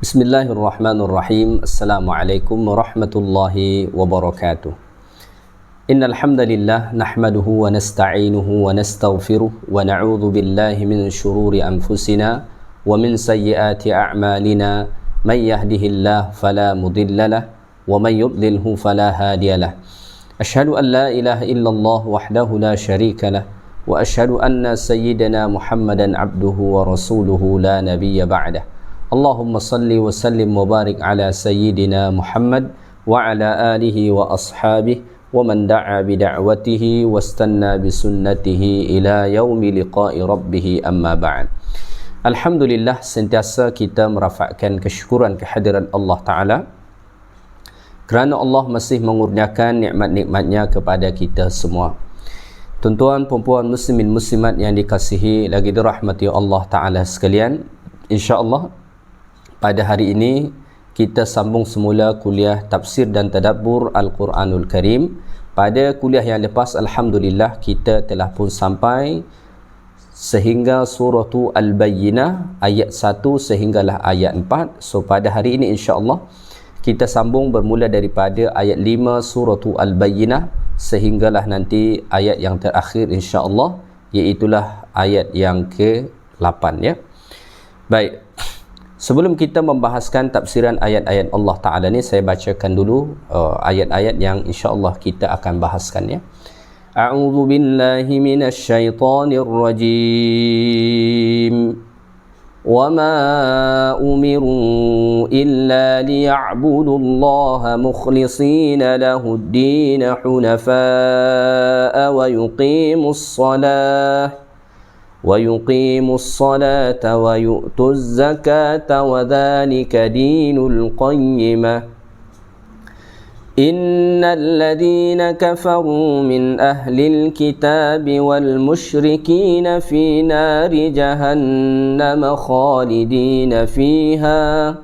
Bismillahirrahmanirrahim. Assalamualaikum warahmatullahi wabarakatuh. Innal hamdalillah nahmaduhu wa nasta'inuhu wa nastaghfiruh wa na'udzu billahi min shururi anfusina wa min sayyiati a'malina. Man yahdihillahu fala mudhillalah wa man yudlilhu fala hadiyalah. Asyhadu an la ilaha illallah wahdahu la syarikalah wa asyhadu anna sayyidana Muhammadan abduhu wa rasuluhu la nabiyya ba'dah. Allahumma salli wa sallim wa barik ala sayyidina Muhammad wa ala alihi wa ashabihi wa man da'a bi da'watihi wastanna bi sunnatihi ila yaumi liqa'i rabbih, amma ba'd. Alhamdulillah, sentiasa kita merafakkan kesyukuran kehadiran Allah Ta'ala kerana Allah masih mengurniakan nikmat-nikmatnya kepada kita semua. Tuan-tuan, puan-puan, muslimin, muslimat yang dikasihi lagi dirahmati Allah Ta'ala sekalian, insya-Allah pada hari ini kita sambung semula kuliah tafsir dan tadabbur Al-Quranul Karim. Pada kuliah yang lepas, alhamdulillah, kita telah pun sampai sehingga surah Al-Bayyinah ayat 1 sehinggalah ayat 4. So pada hari ini insya-Allah kita sambung bermula daripada ayat 5 surah Al-Bayyinah sehinggalah nanti ayat yang terakhir insya-Allah, iaitulah ayat yang ke-8 ya. Baik. Sebelum kita membahaskan tafsiran ayat-ayat Allah Ta'ala ni, saya bacakan dulu ayat-ayat yang insya-Allah kita akan bahaskan ya. A'udzu billahi minasy syaithanir rajim. Wa ma umiru illa liya'budullaha mukhlishina lahud-din hunafa'a wa yuqimus salata wa yu'tuz zakata wa dhalika dinul qayyimah. Innal ladhina kafaru min ahlil kitabi wal musyrikina fi nari jahannam khalidina fiha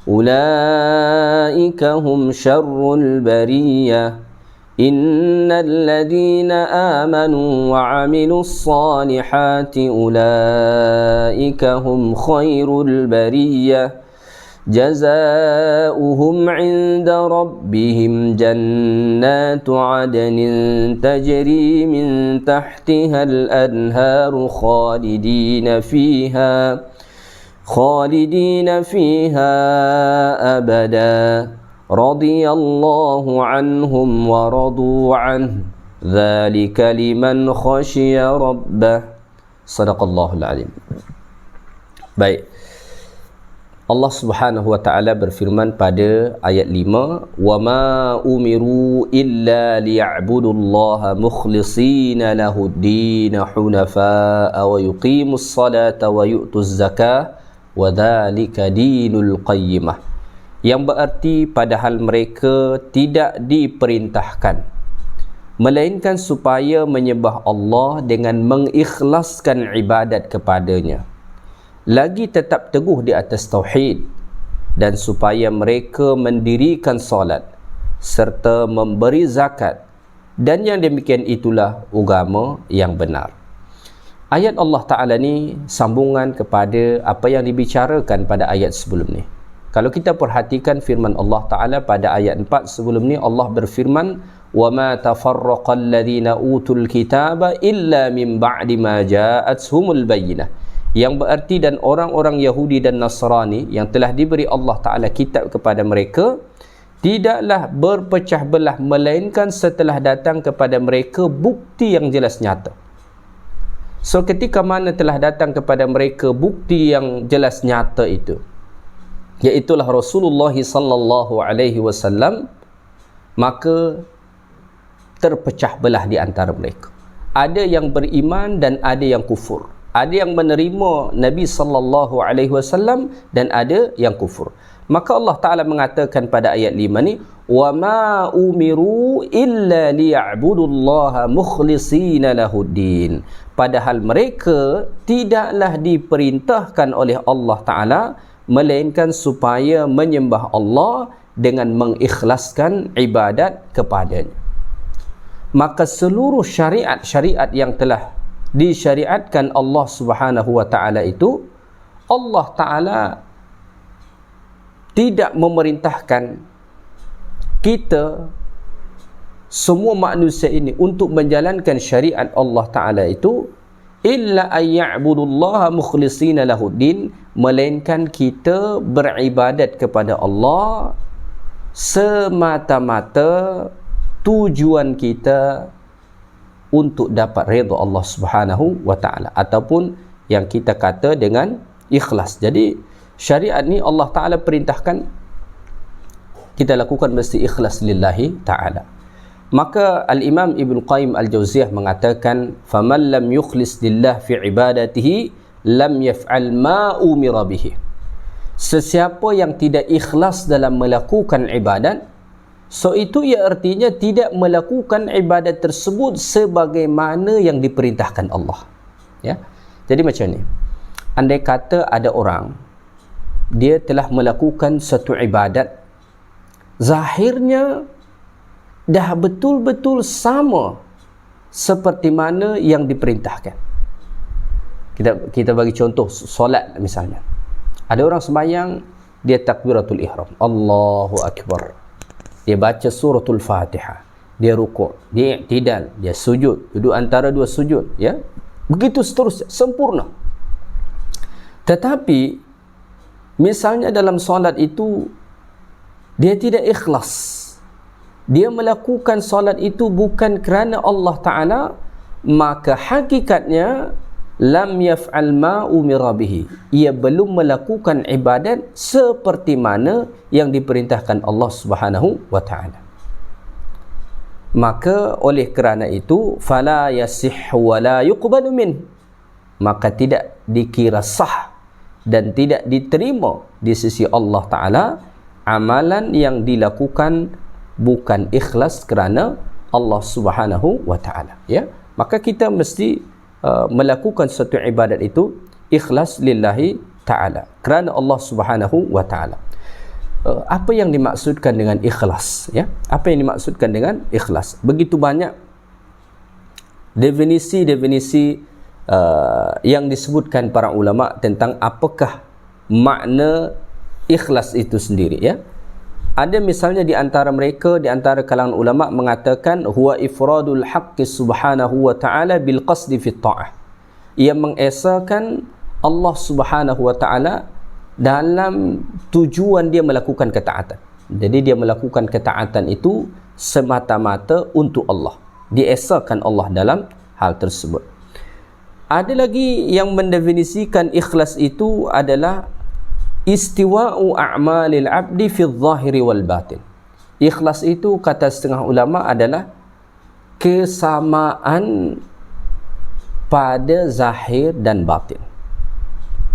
ulaika hum syarrul bariyah. Innal ladhina amanu wa 'amilus salihati ulaika hum khairul bariyah. Jazaohum 'inda rabbihim jannatu 'adnin tajri min tahtiha al-anharu khalidina fiha abada. Radiyallahu anhum wa radu anhu. Dzalika liman khashiya rabbah. Shadaqallahul azim. Baik. Allah Subhanahu wa taala berfirman pada ayat 5, "Wa ma umiru illa liya'budullaha mukhlishina lahud-din hunafa'a wa yuqimus salata wa yu'tuz zakata wa dzalika dinul qayyimah." Yang berarti padahal mereka tidak diperintahkan melainkan supaya menyembah Allah dengan mengikhlaskan ibadat kepadanya, lagi tetap teguh di atas tauhid, dan supaya mereka mendirikan solat serta memberi zakat, dan yang demikian itulah agama yang benar. Ayat Allah Ta'ala ni sambungan kepada apa yang dibicarakan pada ayat sebelum ni. Kalau kita perhatikan firman Allah Ta'ala pada ayat 4 sebelum ni, Allah berfirman, وَمَا تَفَرَّقَ الَّذِينَ أُوتُوا الْكِتَابَ إِلَّا مِنْ بَعْدِ مَا جَاءَتْهُمُ الْبَيِّنَةُ. Yang berarti dan orang-orang Yahudi dan Nasrani yang telah diberi Allah Ta'ala kitab kepada mereka tidaklah berpecah belah melainkan setelah datang kepada mereka bukti yang jelas nyata. So ketika mana telah datang kepada mereka bukti yang jelas nyata itu, iaitulah Rasulullah sallallahu alaihi wasallam, maka terpecah belah di antara mereka. Ada yang beriman dan ada yang kufur. Ada yang menerima Nabi sallallahu alaihi wasallam dan ada yang kufur. Maka Allah Ta'ala mengatakan pada ayat 5 ni, "Wa ma umiru illa liya'budullaha mukhlishina lahud-din." Padahal mereka tidaklah diperintahkan oleh Allah Ta'ala melainkan supaya menyembah Allah dengan mengikhlaskan ibadat kepadanya. Maka seluruh syariat-syariat yang telah disyariatkan Allah Subhanahu wa Ta'ala itu, Allah Ta'ala tidak memerintahkan kita semua manusia ini untuk menjalankan syariat Allah Ta'ala itu illa ayya'budullaha mukhlishina lahuddin, melainkan kita beribadat kepada Allah semata-mata tujuan kita untuk dapat redha Allah Subhanahu wa Ta'ala, ataupun yang kita kata dengan ikhlas. Jadi syariat ni Allah Ta'ala perintahkan kita lakukan mesti ikhlas lillahi ta'ala. Maka Al-Imam Ibn Qayyim Al-Jauziyah mengatakan, faman lam yukhlis lillah fi ibadatihi lam yaf'al ma umira bihi. Sesiapa yang tidak ikhlas dalam melakukan ibadat, so itu ia artinya tidak melakukan ibadat tersebut sebagaimana yang diperintahkan Allah. Ya. Jadi macam ni, andai kata ada orang dia telah melakukan satu ibadat, zahirnya dah betul-betul sama seperti mana yang diperintahkan. Kita bagi contoh solat misalnya. Ada orang sembahyang, dia takbiratul ihram, Allahu Akbar, dia baca suratul Fatihah, dia rukuk, dia i'tidal, dia sujud, duduk antara dua sujud, ya, begitu seterusnya, sempurna. Tetapi misalnya dalam solat itu dia tidak ikhlas, dia melakukan solat itu bukan kerana Allah Ta'ala, maka hakikatnya lam yaf'al ma umira bihi, ia belum melakukan ibadat seperti mana yang diperintahkan Allah Subhanahu wa Ta'ala. Maka oleh kerana itu fala yasih wa la yuqbalu min, maka tidak dikira sah dan tidak diterima di sisi Allah Ta'ala amalan yang dilakukan bukan ikhlas kerana Allah Subhanahu wa Ta'ala. Ya, maka kita mesti melakukan satu ibadat itu ikhlas lillahi ta'ala, kerana Allah Subhanahu wa Ta'ala. Apa yang dimaksudkan dengan ikhlas, ya? Apa yang dimaksudkan dengan ikhlas? Begitu banyak definisi-definisi yang disebutkan para ulama tentang apakah makna ikhlas itu sendiri, ya. Ada misalnya di antara mereka, di antara kalangan ulama mengatakan huwa ifradul haqqi subhanahu wa ta'ala bil qasdi fi ta'ah. Ia mengesakan Allah Subhanahu wa Ta'ala dalam tujuan dia melakukan ketaatan. Jadi dia melakukan ketaatan itu semata-mata untuk Allah. Diesakan Allah dalam hal tersebut. Ada lagi yang mendefinisikan ikhlas itu adalah istiwa'u a'malil abdi fi zahiri wal batin. Ikhlas itu kata setengah ulama adalah kesamaan pada zahir dan batin.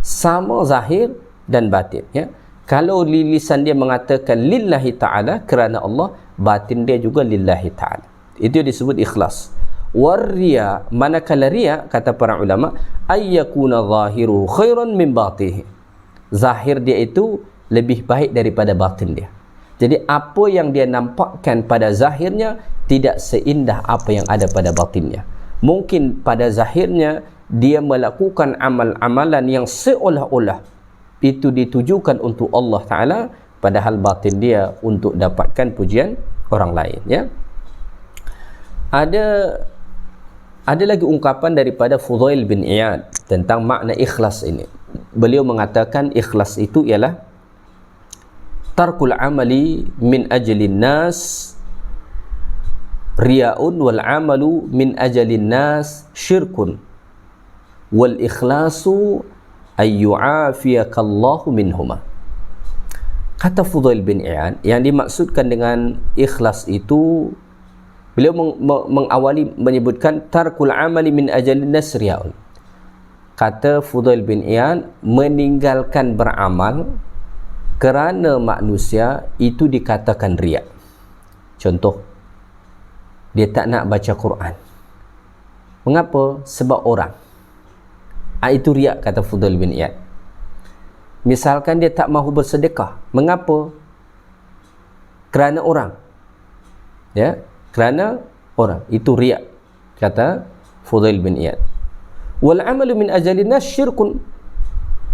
Sama zahir dan batin, ya. Kalau lisan dia mengatakan lillahi ta'ala kerana Allah, batin dia juga lillahi ta'ala. Itu disebut ikhlas. Warriya, manakala riya, kata para ulama, ayyakuna zahiruhu khairan min batihi. Zahir dia itu lebih baik daripada batin dia. Jadi apa yang dia nampakkan pada zahirnya tidak seindah apa yang ada pada batinnya. Mungkin pada zahirnya dia melakukan amal-amalan yang seolah-olah itu ditujukan untuk Allah Ta'ala, padahal batin dia untuk dapatkan pujian orang lain, ya. Ada lagi ungkapan daripada Fudail bin Iyad tentang makna ikhlas ini. Beliau mengatakan ikhlas itu ialah tarkul amali min ajlin nas riya'un wal amalu min ajlin nas syirkun wal ikhlasu ayyu'afiyakallahu minhuma. Kata Fudail bin Iyad, yang dimaksudkan dengan ikhlas itu, beliau mengawali menyebutkan tarkul amali min ajlin nas riya'un. Kata Fudail bin Iyad, meninggalkan beramal kerana manusia itu dikatakan riya. Contoh, dia tak nak baca Quran. Mengapa? Sebab orang. Itu riya, kata Fudail bin Iyad. Misalkan dia tak mahu bersedekah. Mengapa? Kerana orang. Ya, kerana orang. Itu riya, kata Fudail bin Iyad. Wal amalu min ajalin nas syirkun,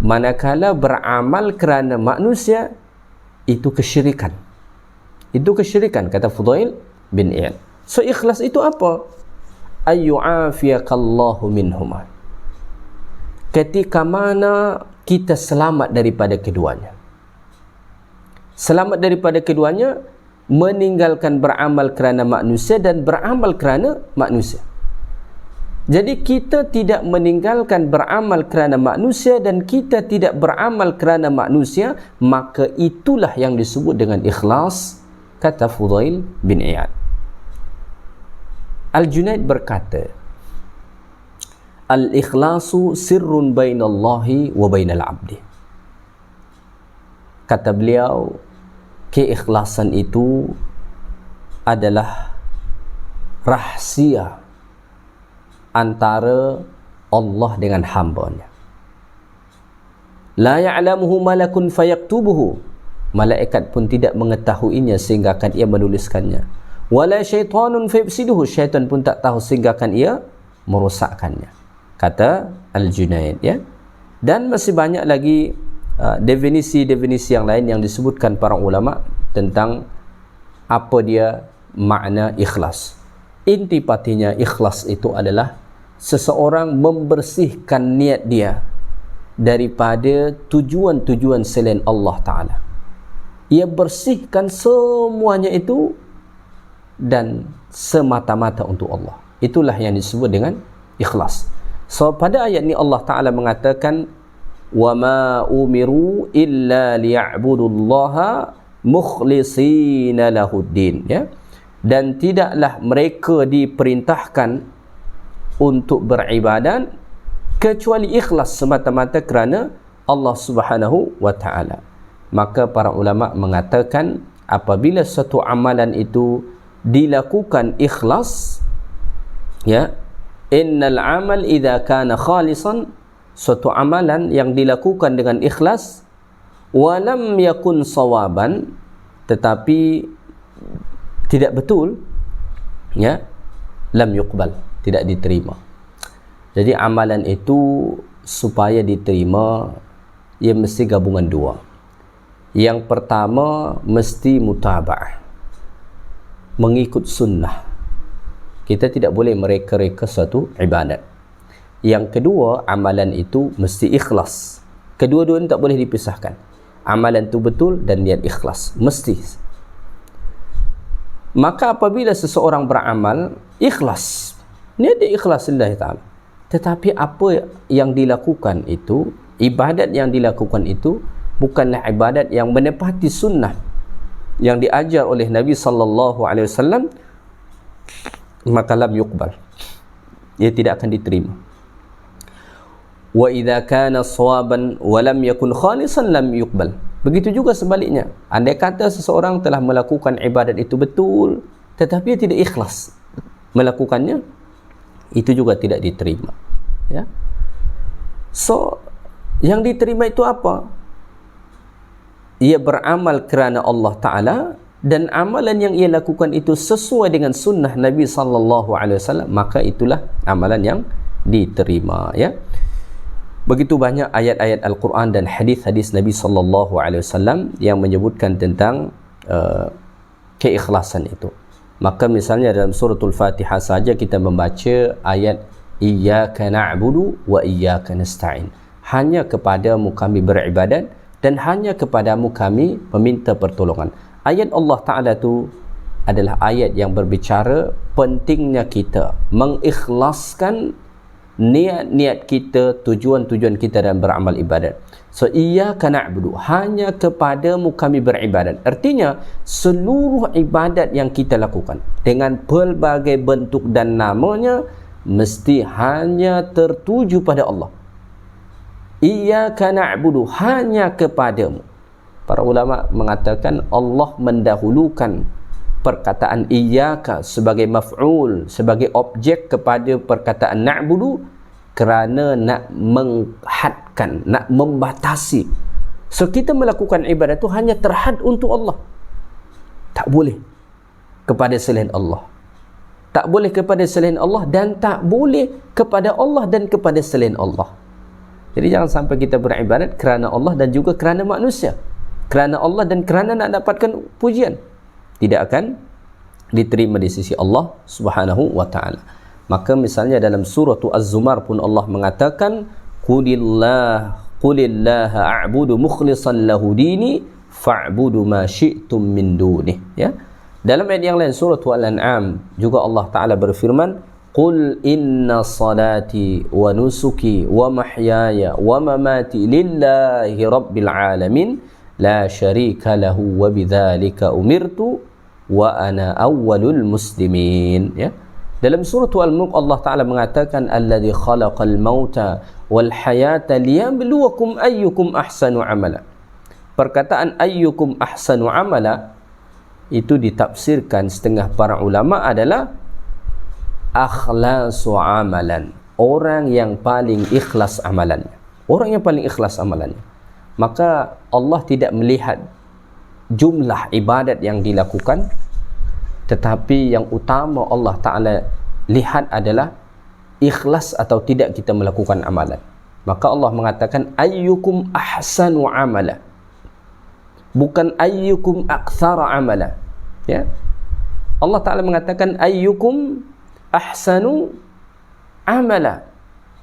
manakala beramal kerana manusia itu kesyirikan. Itu kesyirikan, kata Fudail bin Iyad. So ikhlas itu apa? Ayyu'afiyakallahu minhuma. Ketika mana kita selamat daripada keduanya. Selamat daripada keduanya, meninggalkan beramal kerana manusia dan beramal kerana manusia. Jadi kita tidak meninggalkan beramal kerana manusia dan kita tidak beramal kerana manusia, maka itulah yang disebut dengan ikhlas, kata Fudail bin Iyad. Al-Junaid berkata, al-ikhlasu sirrun bainallahi wa bainal abdi. Kata beliau, keikhlasan itu adalah rahsia antara Allah dengan hamba-Nya. La ya'lamuhu malakun fayaktubuhu. Malaikat pun tidak mengetahuinya sehingga akan ia menuliskannya. Wala syaitanun fayafsiduhu. Syaitan pun tak tahu sehingga akan ia merosakkannya. Kata Al-Junaid, ya. Dan masih banyak lagi definisi-definisi yang lain yang disebutkan para ulama tentang apa dia makna ikhlas. Intipatinya ikhlas itu adalah seseorang membersihkan niat dia daripada tujuan-tujuan selain Allah Ta'ala. Ia bersihkan semuanya itu dan semata-mata untuk Allah. Itulah yang disebut dengan ikhlas. So pada ayat ini Allah Ta'ala mengatakan, وَمَا أُمِرُوا إِلَّا لِيَعْبُدُوا اللَّهَ مُخْلِصِينَ لَهُ الدِّينَ, ya? Dan tidaklah mereka diperintahkan untuk beribadat kecuali ikhlas semata-mata kerana Allah Subhanahu wa Ta'ala. Maka para ulama mengatakan apabila satu amalan itu dilakukan ikhlas, ya, innal amal idza kana khalisan, suatu amalan yang dilakukan dengan ikhlas, walam yakun sawaban, tetapi tidak betul, ya, lam yuqbal, tidak diterima. Jadi amalan itu supaya diterima, ia mesti gabungan dua. Yang pertama mesti mutaba'ah, mengikut sunnah. Kita tidak boleh mereka-reka suatu ibadat. Yang kedua, amalan itu mesti ikhlas. Kedua-duanya tak boleh dipisahkan. Amalan itu betul dan niat ikhlas, mesti. Maka apabila seseorang beramal ikhlas, niat dia ikhlas lillahi ta'ala, tetapi apa yang dilakukan itu, ibadat yang dilakukan itu bukanlah ibadat yang menepati sunnah yang diajar oleh Nabi sallallahu alaihi wasallam, maka lam yuqbal, ia tidak akan diterima. Wa idza kana sawaban wa lam yakun khalisan lam yuqbal. Begitu juga sebaliknya, andai kata seseorang telah melakukan ibadat itu betul tetapi dia tidak ikhlas melakukannya, itu juga tidak diterima, ya. So yang diterima itu apa? Ia beramal kerana Allah Ta'ala dan amalan yang ia lakukan itu sesuai dengan sunnah Nabi sallallahu alaihi wasallam, maka itulah amalan yang diterima, ya. Begitu banyak ayat-ayat Al-Quran dan hadis-hadis Nabi sallallahu alaihi wasallam yang menyebutkan tentang keikhlasan itu. Maka misalnya dalam suratul Fatihah saja kita membaca ayat iyyaka na'budu wa iyyaka nasta'in. Hanya kepadamu kami beribadat dan hanya kepadamu kami meminta pertolongan. Ayat Allah Ta'ala itu adalah ayat yang berbicara pentingnya kita mengikhlaskan niat-niat kita, tujuan-tujuan kita dalam beramal ibadat. So iyyaka na'budu, hanya kepadamu kami beribadat. Artinya seluruh ibadat yang kita lakukan dengan pelbagai bentuk dan namanya mesti hanya tertuju pada Allah. Iyyaka na'budu, hanya kepadamu. Para ulama mengatakan Allah mendahulukan perkataan iyyaka sebagai maf'ul, sebagai objek kepada perkataan na'budu kerana nak menghadkan, nak membatasi. So kita melakukan ibadat itu hanya terhad untuk Allah. Tak boleh kepada selain Allah. Tak boleh kepada selain Allah dan tak boleh kepada Allah dan kepada selain Allah. Jadi jangan sampai kita beribadat kerana Allah dan juga kerana manusia. kerana Allah dan kerana nak dapatkan pujian, tidak akan diterima di sisi Allah Subhanahu wa taala. Maka misalnya dalam surah Az-Zumar pun Allah mengatakan qulillaha a'budu mukhlishan lahu dini fa'budu ma syi'tum min dunih. Ya. Dalam ayat yang lain surah Al-An'am juga Allah taala berfirman, qul inna salati wa nusuki wa mahyaya wa mamati lillahi rabbil alamin la syarika lahu wa bidzalika umirtu wa ana awwalul muslimin. Ya. Dalam surah Al-Mulk Allah taala mengatakan alladzi khalaqal mauta wal hayata liyabluwakum ayyukum ahsanu amala. Perkataan ayyukum ahsanu amala itu ditafsirkan setengah para ulama adalah akhlasu amalan, orang yang paling ikhlas amalannya, orang yang paling ikhlas amalannya. Maka Allah tidak melihat jumlah ibadat yang dilakukan, tetapi yang utama Allah Ta'ala lihat adalah ikhlas atau tidak kita melakukan amalan. Maka Allah mengatakan ayyukum ahsanu amala, bukan ayyukum aktsara amala. Ya. Allah Ta'ala mengatakan ayyukum ahsanu amala,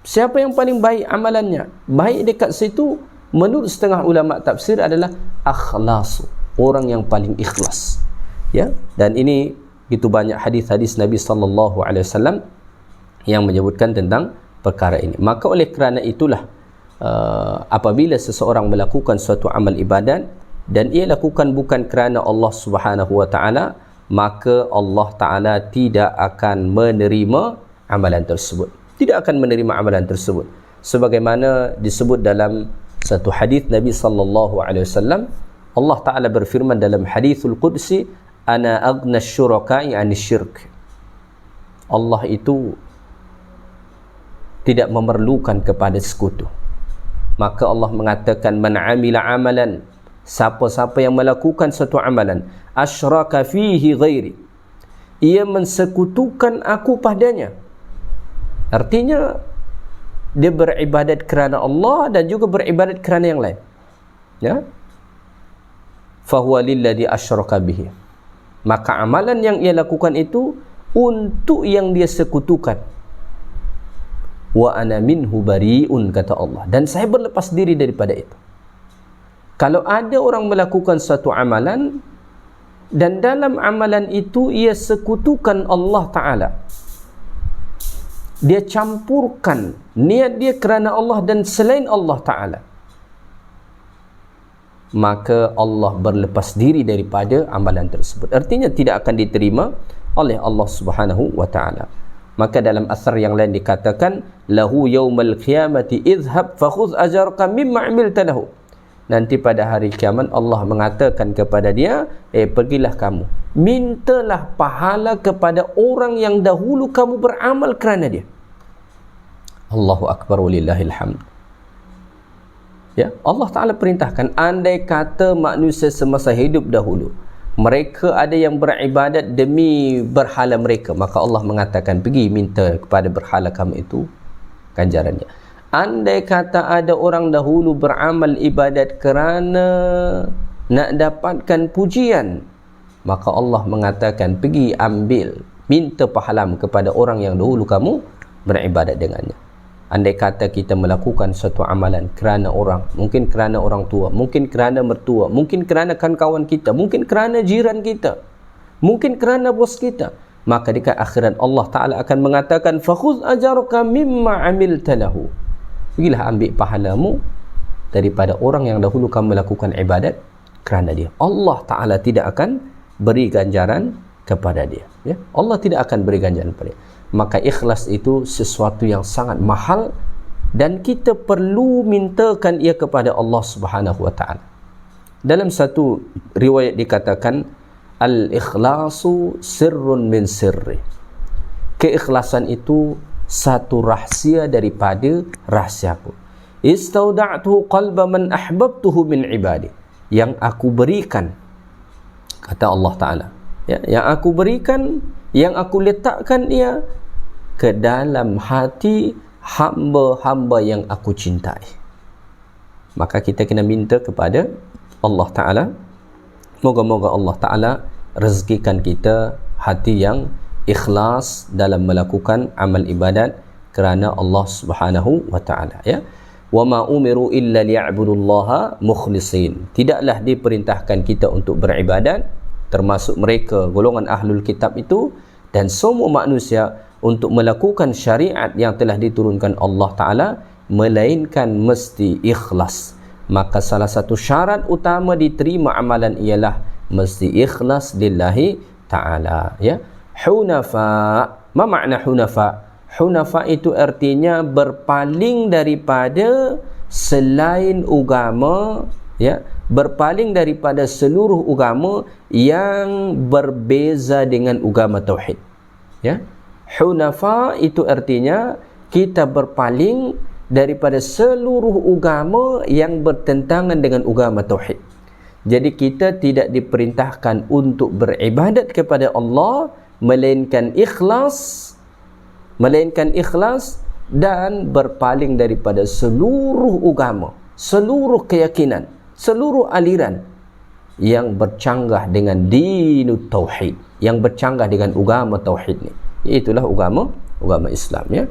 siapa yang paling baik amalannya. Baik dekat situ menurut setengah ulama tafsir adalah akhlasu, orang yang paling ikhlas. Ya, dan ini begitu banyak hadis-hadis Nabi sallallahu alaihi wasallam yang menyebutkan tentang perkara ini. Maka oleh kerana itulah apabila seseorang melakukan suatu amal ibadat dan ia lakukan bukan kerana Allah Subhanahu wa taala, maka Allah taala tidak akan menerima amalan tersebut. Tidak akan menerima amalan tersebut. Sebagaimana disebut dalam satu hadis Nabi sallallahu alaihi wasallam, Allah taala berfirman dalam hadithul qudsi, ana aghna syuraka'i 'ani syirk. Allah itu tidak memerlukan kepada sekutu. Maka Allah mengatakan man 'amila amalan, siapa-siapa yang melakukan satu amalan, asyraka fihi ghairi, ia mensekutukan aku padanya. Artinya dia beribadat kerana Allah dan juga beribadat kerana yang lain. Ya. Fahuwa lilladzi asyraka bihi. Maka amalan yang ia lakukan itu untuk yang dia sekutukan. Wa ana minhu bari'un, kata Allah, dan saya berlepas diri daripada itu. Kalau ada orang melakukan satu amalan dan dalam amalan itu ia sekutukan Allah Ta'ala, dia campurkan niat dia kerana Allah dan selain Allah Ta'ala, maka Allah berlepas diri daripada amalan tersebut. Artinya tidak akan diterima oleh Allah Subhanahu wa Ta'ala. Maka dalam asar yang lain dikatakan lahu yaumal qiyamati idhhab fakhudh ajraka mimma 'amilta lahu. Nanti pada hari kiamat Allah mengatakan kepada dia, pergilah kamu, mintalah pahala kepada orang yang dahulu kamu beramal kerana dia. Allahu akbar walillahil hamd. Ya, Allah Ta'ala perintahkan, andai kata manusia semasa hidup dahulu mereka ada yang beribadat demi berhala mereka, maka Allah mengatakan pergi minta kepada berhala kamu itu ganjarannya. Andai kata ada orang dahulu beramal ibadat kerana nak dapatkan pujian, maka Allah mengatakan pergi ambil, minta pahala kepada orang yang dahulu kamu beribadat dengannya. Andai kata kita melakukan suatu amalan kerana orang, mungkin kerana orang tua, mungkin kerana mertua, mungkin kerana kawan kita, mungkin kerana jiran kita, mungkin kerana bos kita, maka di akhirat Allah Ta'ala akan mengatakan fakhudh ajraka mimma 'amilta lahu. Pergilah ambil pahalamu daripada orang yang dahulu kamu melakukan ibadat kerana dia. Allah Ta'ala tidak akan beri ganjaran kepada dia. Ya? Allah tidak akan beri ganjaran kepada dia. Maka ikhlas itu sesuatu yang sangat mahal dan kita perlu mintakan ia kepada Allah Subhanahu wa Ta'ala. Dalam satu riwayat dikatakan al-ikhlasu sirrun min sirri. Keikhlasan itu satu rahsia daripada rahsiaku. Istauda'tuhu qalba man ahbabtuhu min ibadi. Yang aku berikan, kata Allah Ta'ala, ya, yang aku berikan, yang aku letakkan ia ke dalam hati hamba-hamba yang aku cintai. Maka kita kena minta kepada Allah Ta'ala. Moga-moga Allah Ta'ala rezekikan kita hati yang ikhlas dalam melakukan amal ibadat kerana Allah Subhanahu wa Ta'ala, ya. Wa ma umiru illa liya'budullaha mukhlisin. Tidaklah diperintahkan kita untuk beribadat, termasuk mereka golongan ahlul kitab itu dan semua manusia, untuk melakukan syariat yang telah diturunkan Allah Ta'ala, melainkan mesti ikhlas. Maka salah satu syarat utama diterima amalan ialah mesti ikhlas lillahi Ta'ala, ya. Hunafa, ma makna hunafa? Hunafa itu artinya berpaling daripada selain agama, ya, berpaling daripada seluruh agama yang berbeza dengan agama tauhid, ya. Hunafa itu artinya kita berpaling daripada seluruh agama yang bertentangan dengan agama tauhid. Jadi kita tidak diperintahkan untuk beribadat kepada Allah melainkan ikhlas dan berpaling daripada seluruh agama, seluruh keyakinan, seluruh aliran yang bercanggah dengan dinut tauhid, yang bercanggah dengan agama tauhid ni. Itulah agama Islam, ya.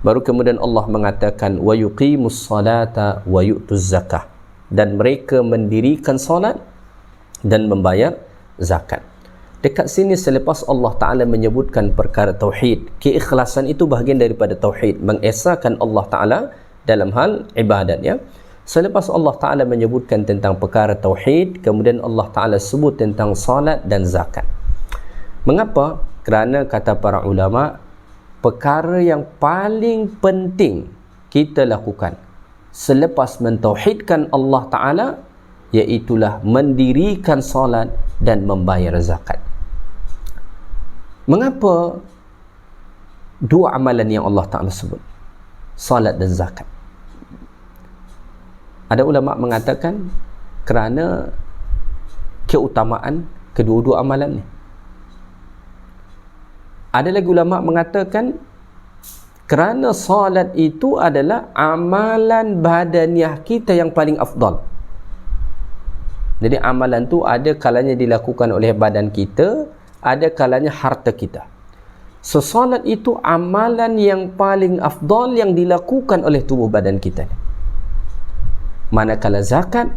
Baru kemudian Allah mengatakan wa yuqimus salata wa yu'tuz zakah, dan mereka mendirikan solat dan membayar zakat. Dekat sini selepas Allah Ta'ala menyebutkan perkara tauhid, keikhlasan itu bahagian daripada tauhid, mengesahkan Allah Ta'ala dalam hal ibadat, ya. Selepas Allah Ta'ala menyebutkan tentang perkara tauhid, kemudian Allah Ta'ala sebut tentang salat dan zakat. Mengapa? Kerana kata para ulama, perkara yang paling penting kita lakukan selepas mentauhidkan Allah Ta'ala, iaitulah mendirikan salat dan membayar zakat. Mengapa dua amalan yang Allah Ta'ala sebut, salat dan zakat? Ada ulama mengatakan kerana keutamaan kedua-dua amalan ni. Ada lagi ulama mengatakan kerana salat itu adalah amalan badaniah kita yang paling afdal. Jadi amalan tu ada kalanya dilakukan oleh badan kita, ada kalanya harta kita. So salat itu amalan yang paling afdal yang dilakukan oleh tubuh badan kita. Manakala zakat,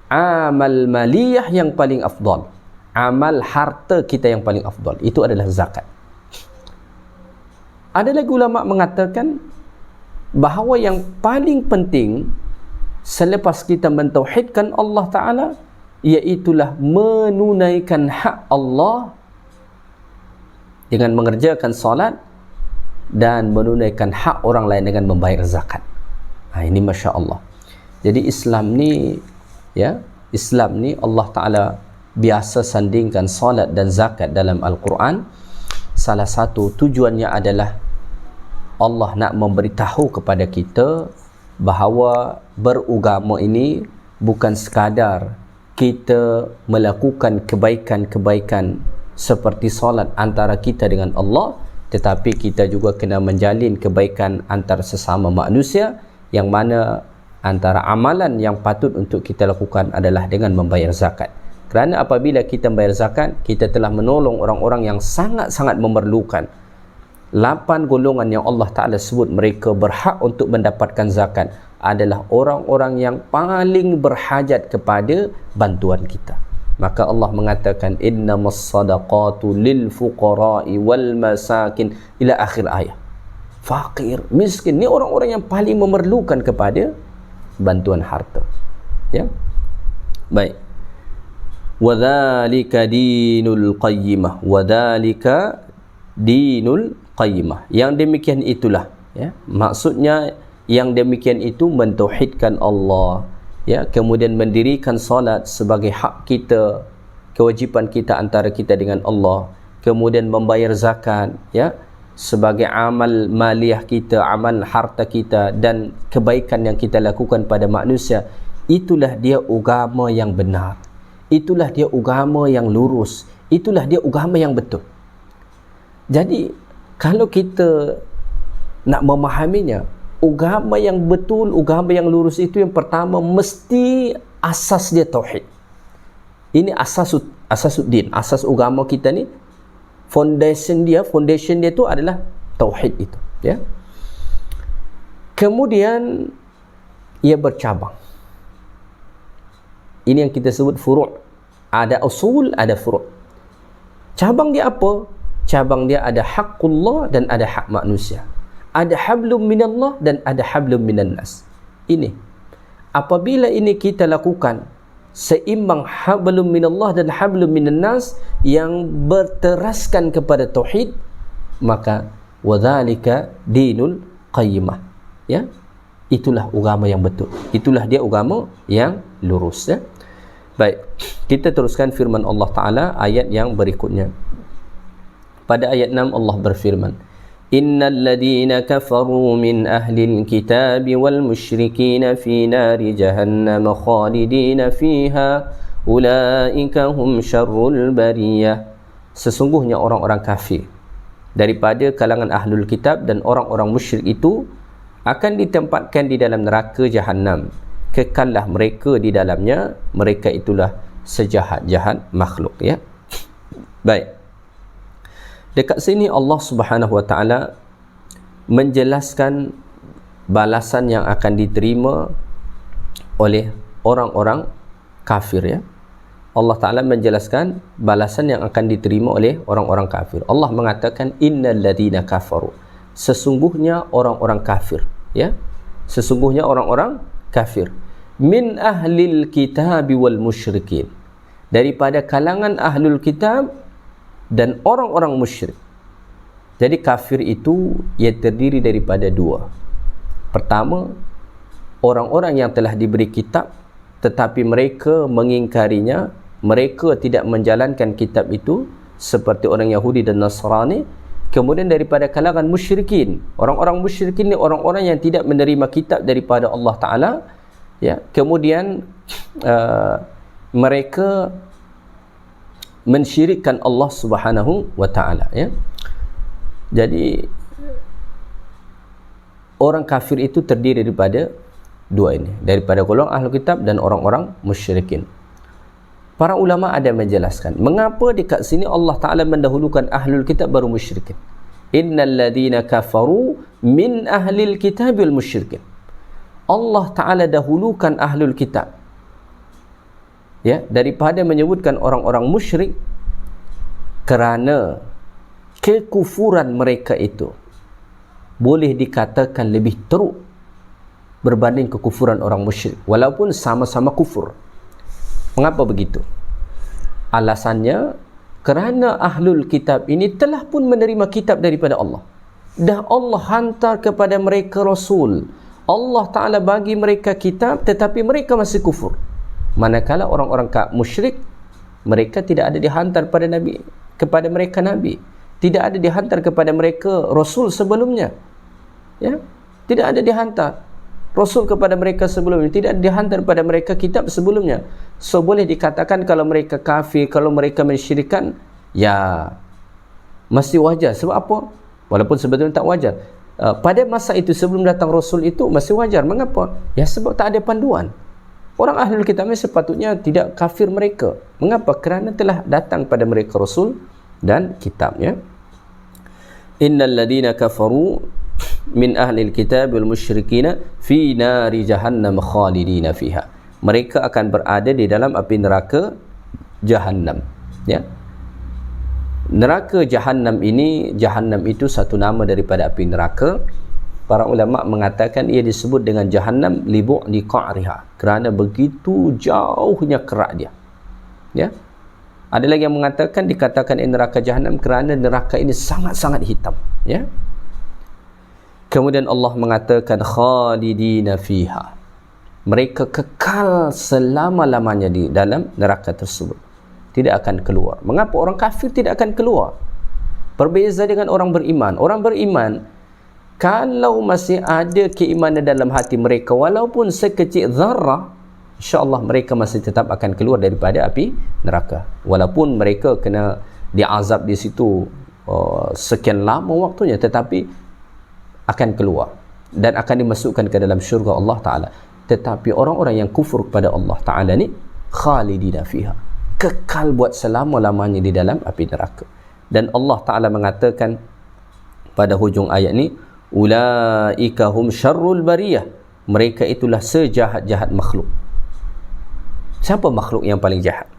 amal maliyah yang paling afdal, amal harta kita yang paling afdal, itu adalah zakat. Ada lagi ulama mengatakan bahawa yang paling penting selepas kita mentauhidkan Allah Ta'ala, iaitulah menunaikan hak Allah dengan mengerjakan solat dan menunaikan hak orang lain dengan membayar zakat. Ini Masya Allah. Jadi Islam ni, ya, Islam ni Allah Ta'ala biasa sandingkan solat dan zakat dalam Al-Quran. Salah satu tujuannya adalah Allah nak memberitahu kepada kita bahawa beragama ini bukan sekadar kita melakukan kebaikan-kebaikan seperti solat antara kita dengan Allah, tetapi kita juga kena menjalin kebaikan antara sesama manusia, yang mana antara amalan yang patut untuk kita lakukan adalah dengan membayar zakat. Kerana apabila kita membayar zakat, kita telah menolong orang-orang yang sangat-sangat memerlukan. 8 golongan yang Allah Ta'ala sebut mereka berhak untuk mendapatkan zakat adalah orang-orang yang paling berhajat kepada bantuan kita. Maka Allah mengatakan innamas sadaqatu lil fuqara'i wal masakin ila akhir ayat. Fakir, miskin, ni orang-orang yang paling memerlukan kepada bantuan harta, ya. Baik. Wadzalika dinul qayyimah, wadzalika dinul qayyimah. Yang demikian itulah, ya, maksudnya yang demikian itu mentauhidkan Allah, ya, kemudian mendirikan salat sebagai hak kita, kewajipan kita antara kita dengan Allah, kemudian membayar zakat, ya, sebagai amal maliyah kita, amal harta kita, dan kebaikan yang kita lakukan pada manusia. Itulah dia agama yang benar, itulah dia agama yang lurus, itulah dia agama yang betul. Jadi kalau kita nak memahaminya, agama yang betul, agama yang lurus itu yang pertama mesti asas dia tauhid. Ini asasuddin, asas agama kita ni, foundation dia tu adalah tauhid itu, ya. Kemudian ia bercabang. Ini yang kita sebut furu'. Ada usul, ada furu'. Cabang dia apa? Cabang dia ada haqqullah dan ada hak manusia. Ada hablum minallah dan ada hablum minan nas. Ini. Apabila ini kita lakukan seimbang hablum minallah dan hablum minan nas yang berteraskan kepada tauhid, maka wadzalika dinul qayyimah. Ya. Itulah agama yang betul. Itulah dia agama yang lurus, ya. Baik, kita teruskan firman Allah Ta'ala ayat yang berikutnya. Pada ayat 6 Allah berfirman, Innal ladhina kafaru min ahlil kitab wal musyrikina fi nari jahannam khalidina fiha ulaika hum syarrul bariyah. Sesungguhnya orang-orang kafir daripada kalangan ahlul kitab dan orang-orang musyrik itu akan ditempatkan di dalam neraka Jahannam. Kekallah mereka di dalamnya, mereka itulah sejahat-jahat makhluk, ya. Baik. Dekat sini Allah Subhanahu wa taala menjelaskan balasan yang akan diterima oleh orang-orang kafir, ya. Allah Ta'ala menjelaskan balasan yang akan diterima oleh orang-orang kafir. Allah mengatakan innal ladina kafaru, sesungguhnya orang-orang kafir, ya, sesungguhnya orang-orang kafir min ahlil kitab wal musyrikin, daripada kalangan ahlul kitab dan orang-orang musyrik. Jadi kafir itu ia terdiri daripada dua. Pertama, orang-orang yang telah diberi kitab tetapi mereka mengingkarinya, mereka tidak menjalankan kitab itu, seperti orang Yahudi dan Nasrani. Kemudian daripada kalangan musyrikin, orang-orang musyrikin ni orang-orang yang tidak menerima kitab daripada Allah Ta'ala, ya. Kemudian mereka mensyirikkan Allah Subhanahu wa Ta'ala, ya. Jadi orang kafir itu terdiri daripada dua ini, daripada golongan ahli kitab dan orang-orang musyrikin. Para ulama ada menjelaskan mengapa dekat sini Allah Ta'ala mendahulukan ahlul kitab baru musyrikin. Innal ladhina kafaru min ahlil kitab wal musyrikin. Allah Ta'ala dahulukan ahlul kitab, ya, daripada menyebutkan orang-orang musyrik, kerana kekufuran mereka itu boleh dikatakan lebih teruk berbanding kekufuran orang musyrik, walaupun sama-sama kufur. Mengapa begitu? Alasannya kerana ahlul kitab ini telah pun menerima kitab daripada Allah. Dah Allah hantar kepada mereka Rasul. Allah Ta'ala bagi mereka kitab tetapi mereka masih kufur. Manakala orang-orang musyrik, mereka tidak ada dihantar pada Nabi, kepada mereka Nabi. Tidak ada dihantar kepada mereka Rasul sebelumnya, ya. Tidak ada dihantar Rasul kepada mereka sebelumnya, tidak dihantar pada mereka kitab sebelumnya. So boleh dikatakan kalau mereka kafir, kalau mereka mensyirikan, ya masih wajar. Sebab apa? Walaupun sebetulnya tak wajar. Pada masa itu sebelum datang Rasul itu masih wajar. Mengapa? Ya sebab tak ada panduan. Orang ahlul kitab ini sepatutnya tidak kafir mereka. Mengapa? Kerana telah datang pada mereka Rasul dan kitabnya. Innal ladina kafaru min ahlil kitab wal musyrikina fi nari jahannam khalidina fiha. Mereka akan berada di dalam api neraka Jahannam, ya. Neraka Jahannam ini, Jahannam itu satu nama daripada api neraka. Para ulama mengatakan ia disebut dengan Jahannam li bu'di qa'riha, kerana begitu jauhnya kerak dia, ya. Ada lagi yang mengatakan dikatakan neraka Jahannam kerana neraka ini sangat-sangat hitam, ya. Kemudian Allah mengatakan khalidina fiha, mereka kekal selama-lamanya di dalam neraka tersebut, tidak akan keluar. Mengapa orang kafir tidak akan keluar? Berbeza dengan orang beriman. Orang beriman, kalau masih ada keimanan dalam hati mereka walaupun sekecil zarrah, insya-Allah mereka masih tetap akan keluar daripada api neraka, walaupun mereka kena diazab di situ sekian lama waktunya, tetapi akan keluar dan akan dimasukkan ke dalam syurga Allah Ta'ala. Tetapi orang-orang yang kufur kepada Allah Ta'ala ni khalidina fiha, kekal buat selama-lamanya di dalam api neraka. Dan Allah Ta'ala mengatakan pada hujung ayat ni, ulaika hum syarrul bariyah, mereka itulah sejahat-jahat makhluk. Siapa makhluk yang paling jahat?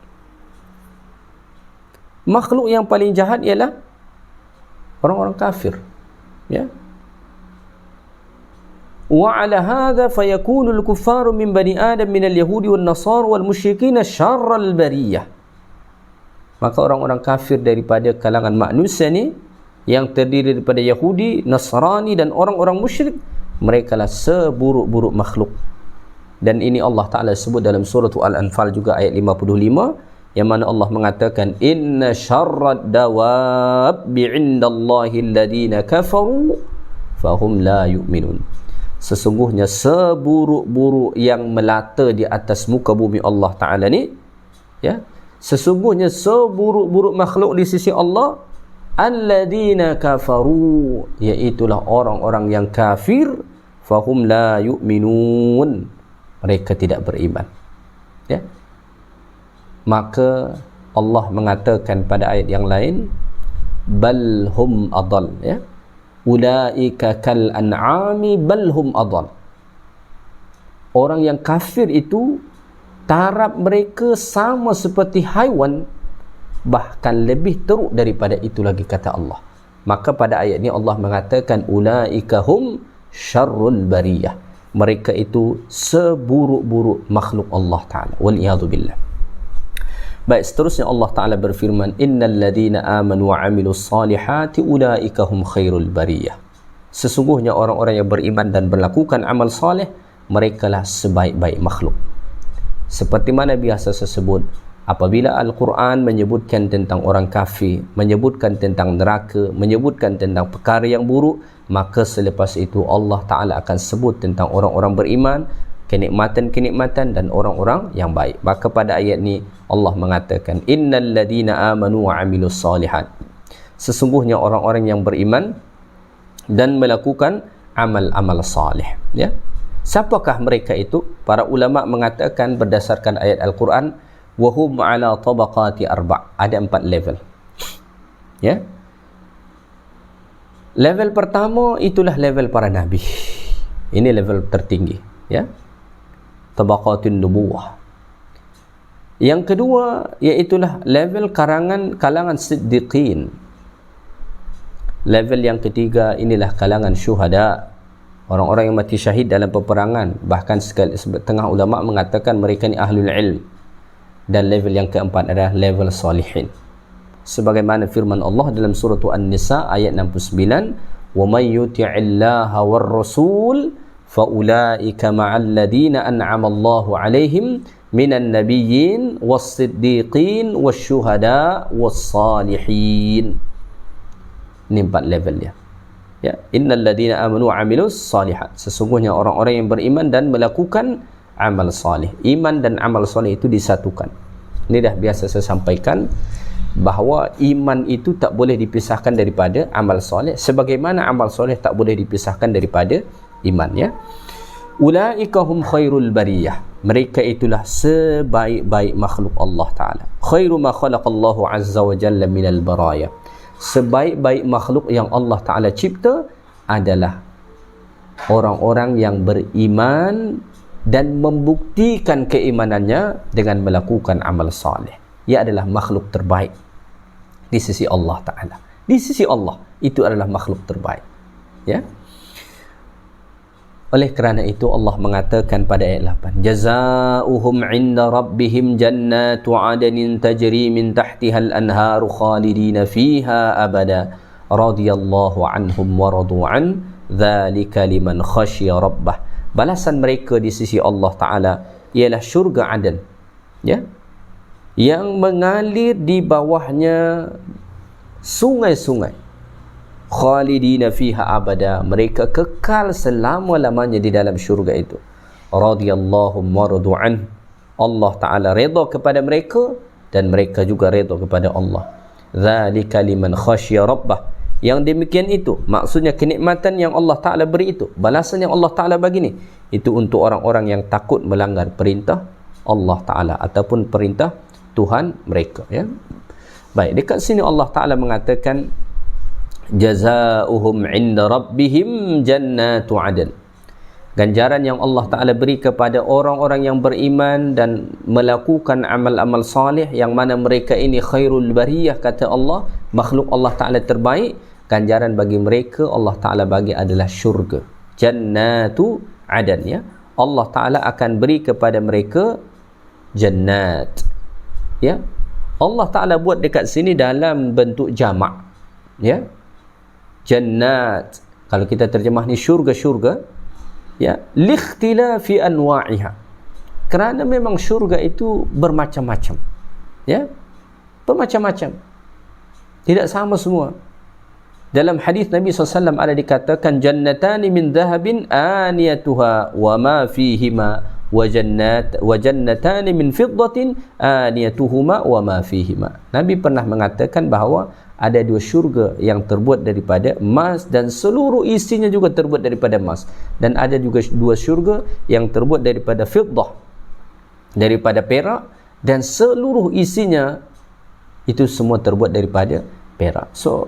Makhluk yang paling jahat ialah orang-orang kafir, ya. Wa ala hadha fayakunu al-kuffaru min bani adam min al-yahudi wal nasara wal musyrikin syarral bariyah. Maka orang-orang kafir daripada kalangan manusia ni, yang terdiri daripada Yahudi, Nasrani dan orang-orang musyrik, mereka lah seburuk-buruk makhluk. Dan ini Allah Ta'ala sebut dalam surah Al-Anfal juga ayat 55, yang mana Allah mengatakan inna syarrad dawabbi indallahi alladhina kafaru fahum la yu'minun. Sesungguhnya seburuk-buruk yang melata di atas muka bumi Allah Ta'ala ni, ya, sesungguhnya seburuk-buruk makhluk di sisi Allah, alladhina kafaru, iaitulah orang-orang yang kafir, fahum la yu'minun, mereka tidak beriman, ya. Maka Allah mengatakan pada ayat yang lain, bal hum adall, ya, ulaika kal an'ami bal hum adall. Orang yang kafir itu taraf mereka sama seperti haiwan, bahkan lebih teruk daripada itu lagi, kata Allah. Maka pada ayat ini Allah mengatakan ulaika hum syarrul bariyah, mereka itu seburuk-buruk makhluk Allah Ta'ala, wal iyadu billah. Baik, seterusnya Allah Ta'ala berfirman, innal ladhina amanu wa amilus salihati ulaika hum khairul bariyah. Sesungguhnya orang-orang yang beriman dan melakukan amal saleh, merekalah sebaik-baik makhluk. Seperti mana biasa saya sebut, apabila Al-Quran menyebutkan tentang orang kafir, menyebutkan tentang neraka, menyebutkan tentang perkara yang buruk, maka selepas itu Allah Ta'ala akan sebut tentang orang-orang beriman, kenikmatan-kenikmatan dan orang-orang yang baik. Maka pada ayat ni Allah mengatakan innal ladhina amanu wa amilus salihat, sesungguhnya orang-orang yang beriman dan melakukan amal-amal salih, ya. Siapakah mereka itu? Para ulama mengatakan berdasarkan ayat Al-Quran, wahum ala tabaqati arba', ada 4 level, ya. Level pertama itulah level para nabi, ini level tertinggi, ya, tabaqatun nubuwah. Yang kedua iaitulah level kalangan siddiqin. Level yang ketiga inilah kalangan syuhada, orang-orang yang mati syahid dalam peperangan, bahkan setengah ulama mengatakan mereka ni ahlul ilm. Dan level yang keempat adalah level salihin, sebagaimana firman Allah dalam surah An-Nisa ayat 69, wa may yuti'illaha war rasul fa ulaika ma'al ladina an'ama Allahu 'alaihim minan nabiyyin was-siddiqin wasyuhada was-salihin. Ini 4 level dia, ya. Innal ladina amanu wa amilus salihat, sesungguhnya orang-orang yang beriman dan melakukan amal salih. Iman dan amal salih itu disatukan. Ini dah biasa saya sampaikan, bahawa iman itu tak boleh dipisahkan daripada amal soleh, sebagaimana amal soleh tak boleh dipisahkan daripada iman, ya. Ulaika hum khairul bariyah, mereka itulah sebaik-baik makhluk Allah Ta'ala. Khairu ma khalaqallahu azza wa jalla minal baraya, sebaik-baik makhluk yang Allah Ta'ala cipta adalah orang-orang yang beriman dan membuktikan keimanannya dengan melakukan amal saleh. Ia adalah makhluk terbaik di sisi Allah Ta'ala. Di sisi Allah itu adalah makhluk terbaik, ya. Oleh kerana itu Allah mengatakan pada ayat 8, jazaohum 'inda rabbihim jannatu 'adnin tajri min tahtiha al-anharu khalidina fiha abada radhiyallahu anhum wa radu an dzalika liman khashiya rabbah. Balasan mereka di sisi Allah Ta'ala ialah syurga Aden, ya, yang mengalir di bawahnya sungai-sungai, khalidina fiha abada, mereka kekal selama-lamanya di dalam syurga itu. Radhiyallahu wa radu an, Allah Ta'ala redha kepada mereka dan mereka juga redha kepada Allah. Dzalika liman khasyiya rabbah, yang demikian itu maksudnya kenikmatan yang Allah Ta'ala beri itu, balasan yang Allah Ta'ala bagi ni, Itu untuk orang-orang yang takut melanggar perintah Allah Ta'ala ataupun perintah Tuhan mereka, ya. Baik, dekat sini Allah Ta'ala mengatakan jazaohum 'inda rabbihim jannatu 'adn. Ganjaran yang Allah Ta'ala beri kepada orang-orang yang beriman dan melakukan amal-amal salih, yang mana mereka ini khairul bariyah, kata Allah, makhluk Allah Ta'ala terbaik. Ganjaran bagi mereka Allah Ta'ala bagi adalah syurga, jannatu adan, ya. Allah Ta'ala akan beri kepada mereka jannat, ya. Allah Ta'ala buat dekat sini dalam bentuk jamak, ya. Jannat, kalau kita terjemah ni syurga-syurga, ya, likhtilafi anwa'iha, kerana memang syurga itu bermacam-macam, ya, bermacam-macam, tidak sama semua. Dalam hadis Nabi SAW ada dikatakan jannatani min dhahabin aniyatuha wa ma fihima wa jannatani min fiddatin aniyatuhuma wa ma fihima. Nabi pernah mengatakan bahawa ada dua syurga yang terbuat daripada emas dan seluruh isinya juga terbuat daripada emas, dan ada juga dua syurga yang terbuat daripada fiddah, daripada perak, dan seluruh isinya itu semua terbuat daripada perak. So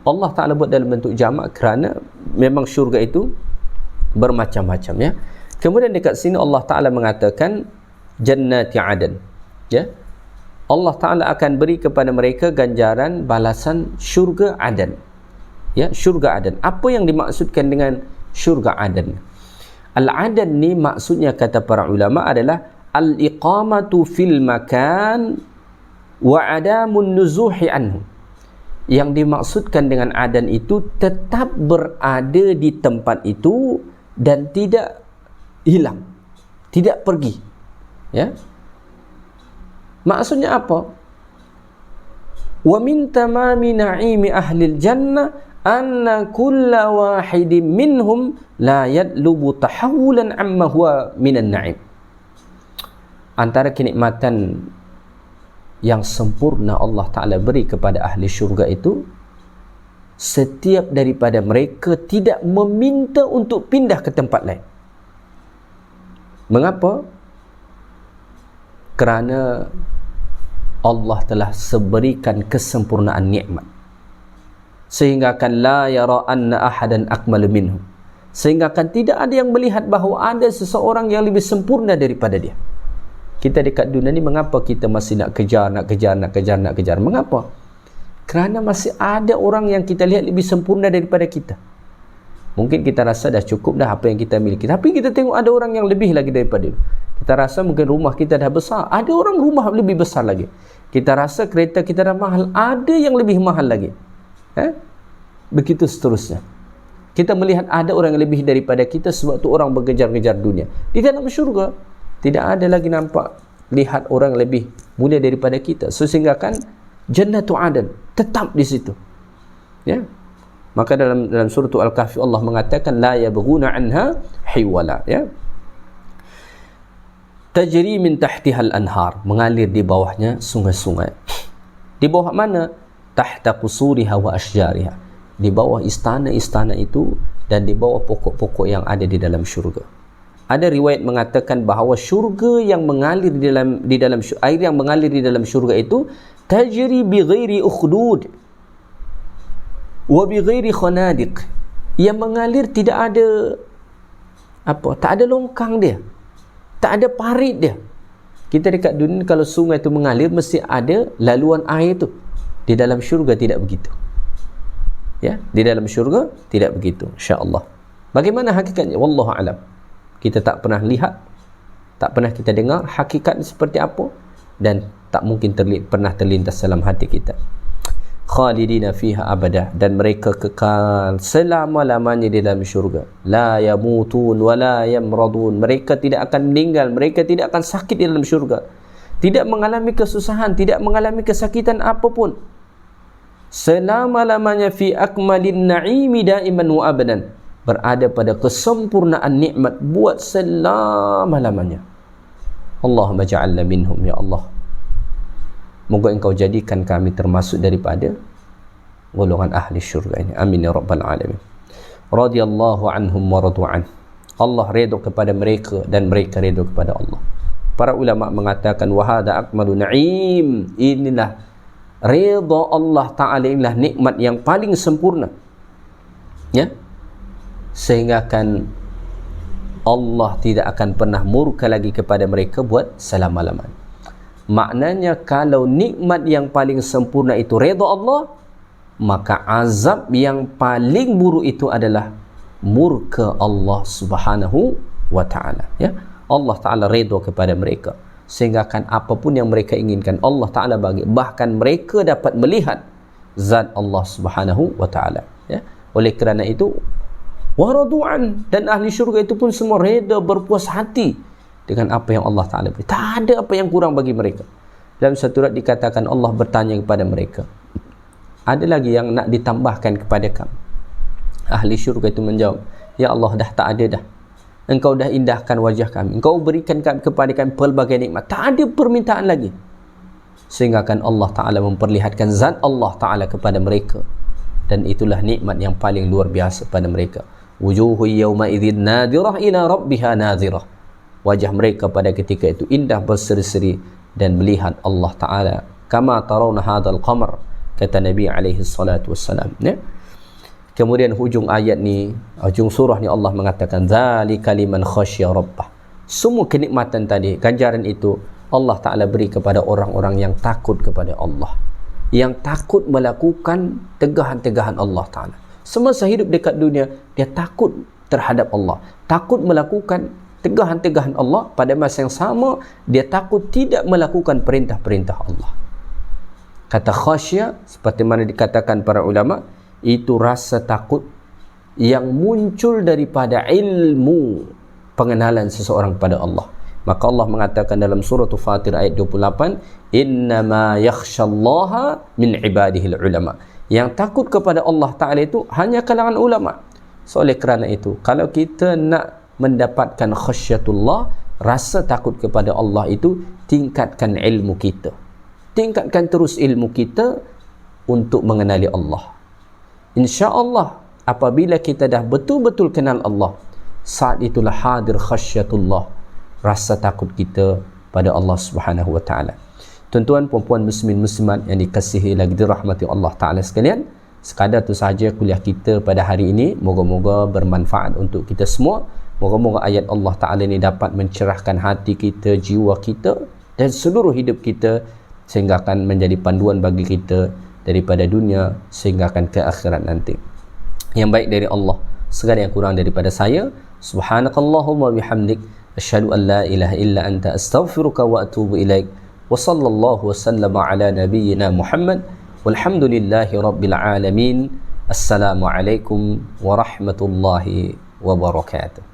Allah Ta'ala buat dalam bentuk jamak kerana memang syurga itu bermacam-macam, ya. Kemudian dekat sini Allah Ta'ala mengatakan jannati adan, ya. Allah Ta'ala akan beri kepada mereka ganjaran balasan syurga adan, ya, syurga adan. Apa yang dimaksudkan dengan syurga adan? Al-adan ni maksudnya, kata para ulama, adalah al-iqamatu fil makan wa adamun nuzuhi anhu. Yang dimaksudkan dengan adan itu tetap berada di tempat itu dan tidak hilang, tidak pergi, ya. Maksudnya apa? Wa min tamami na'imi ahli al-jannah anna kulla wahidin minhum la yadlubu tahawulan amma huwa minan na'im. Antara kenikmatan yang sempurna Allah Ta'ala beri kepada ahli syurga itu, setiap daripada mereka tidak meminta untuk pindah ke tempat lain. Mengapa? Kerana Allah telah seberikan kesempurnaan nikmat, sehingga akan la yara anna ahadan akmal minhu, sehingga akan tidak ada yang melihat bahawa ada seseorang yang lebih sempurna daripada dia. Kita dekat dunia ni, mengapa kita masih nak kejar? Mengapa? Kerana masih ada orang yang kita lihat lebih sempurna daripada kita. Mungkin kita rasa dah cukup dah apa yang kita miliki, tapi kita tengok ada orang yang lebih lagi daripada itu. Kita rasa mungkin rumah kita dah besar, ada orang rumah lebih besar lagi. Kita rasa kereta kita dah mahal, ada yang lebih mahal lagi, begitu seterusnya. Kita melihat ada orang yang lebih daripada kita, sebab tu orang bergejar-gejar dunia. Di dalam syurga tidak ada lagi nampak lihat orang lebih mulia daripada kita, sehingga kan jannatu adan tetap di situ, ya. Maka dalam surah Al-Kahfi Allah mengatakan la yabghuna anha hiwala, ya. Tajri min tahtihal anhar, mengalir di bawahnya sungai-sungai. Di bawah mana? Tahta qusuriha wa ashjariha, di bawah istana-istana itu dan di bawah pokok-pokok yang ada di dalam syurga. Ada riwayat mengatakan bahawa syurga yang mengalir di dalam air yang mengalir di dalam syurga itu tajri bi ghairi ukhdud wa bi ghairi khanadiq, yang mengalir tidak ada tak ada longkang dia, tak ada parit dia. Kita dekat dunia kalau sungai itu mengalir mesti ada laluan air tu. Di dalam syurga tidak begitu, ya. Di dalam syurga tidak begitu, insya-Allah. Bagaimana hakikatnya? Wallahu alam. Kita tak pernah lihat, tak pernah kita dengar hakikat seperti apa, dan tak mungkin pernah terlintas dalam hati kita. Khalidina fiha abada, dan mereka kekal selama-lamanya di dalam syurga. La yamutun wa la yamradun, mereka tidak akan meninggal, mereka tidak akan sakit di dalam syurga, tidak mengalami kesusahan, tidak mengalami kesakitan apapun. Selama-lamanya fi akmalin na'imi daiman wa abadan, berada pada kesempurnaan nikmat buat selama-lamanya. Allahumma ja'alna minhum, ya Allah. Moga Engkau jadikan kami termasuk daripada golongan ahli syurga ini. Amin ya rabbal alamin. Radiyallahu anhum wa radu'an. Allah redha kepada mereka dan mereka redha kepada Allah. Para ulama mengatakan wahada akmalu na'im, inilah redha Allah Ta'ala, inilah nikmat yang paling sempurna, ya, sehingga kan Allah tidak akan pernah murka lagi kepada mereka buat selama-lamanya. Maknanya kalau nikmat yang paling sempurna itu redha Allah, maka azab yang paling buruk itu adalah murka Allah Subhanahu wa Ta'ala, ya. Allah Ta'ala redha kepada mereka sehingga kan apapun yang mereka inginkan Allah Ta'ala bagi, bahkan mereka dapat melihat zat Allah Subhanahu wa Ta'ala, ya. Oleh kerana itu waradu'an, dan ahli syurga itu pun semua reda, berpuas hati dengan apa yang Allah Ta'ala beri. Tak ada apa yang kurang bagi mereka. Dalam satu surat dikatakan Allah bertanya kepada mereka, ada lagi yang nak ditambahkan kepada kamu? Ahli syurga itu menjawab, ya Allah, dah tak ada dah. Engkau dah indahkan wajah kami, Engkau berikan kepada kami pelbagai nikmat, tak ada permintaan lagi. Sehingga kan Allah Ta'ala memperlihatkan zat Allah Ta'ala kepada mereka, dan itulah nikmat yang paling luar biasa pada mereka. Wujuhu yawma idzin nadirah ila rabbiha nadirah. Wajah mereka pada ketika itu indah, berseri-seri dan melihat Allah Ta'ala. Kama tarawna hadzal qamar, kata Nabi alaihi salatu wassalam, ya. Kemudian hujung ayat ni, hujung surah ni Allah mengatakan dzalika liman khasyya rabbah. Semua kenikmatan tadi, ganjaran itu Allah Ta'ala beri kepada orang-orang yang takut kepada Allah, yang takut melakukan tegahan-tegahan Allah Ta'ala. Semasa hidup dekat dunia, dia takut terhadap Allah, takut melakukan tegahan-tegahan Allah. Pada masa yang sama, dia takut tidak melakukan perintah-perintah Allah. Kata khasyya, seperti mana dikatakan para ulama, itu rasa takut yang muncul daripada ilmu pengenalan seseorang pada Allah. Maka Allah mengatakan dalam surah Fatir ayat 28, innama yakhshallaha min ibadihil ulama. Yang takut kepada Allah Ta'ala itu hanya kalangan ulama. So, oleh kerana itu, kalau kita nak mendapatkan khasyatullah, rasa takut kepada Allah itu, tingkatkan ilmu kita, tingkatkan terus ilmu kita untuk mengenali Allah. InsyaAllah apabila kita dah betul-betul kenal Allah, saat itulah hadir khasyatullah, rasa takut kita pada Allah Subhanahu wa Ta'ala. Tuan-tuan, puan-puan, muslimin muslimat yang dikasihi lagi dirahmati Allah Ta'ala sekalian, sekadar tu sahaja kuliah kita pada hari ini. Moga-moga bermanfaat untuk kita semua. Moga-moga ayat Allah Ta'ala ini dapat mencerahkan hati kita, jiwa kita dan seluruh hidup kita, sehingga akan menjadi panduan bagi kita daripada dunia sehingga akan ke akhirat nanti. Yang baik dari Allah, segala yang kurang daripada saya. Subhanakallahumma bihamdik, asyhadu an la ilaha illa anta, astaghfiruka wa atubu ilaik. Wa sallallahu wa sallama ala nabiyyina Muhammad walhamdulillahi rabbil alamin. Assalamualaikum warahmatullahi wabarakatuh.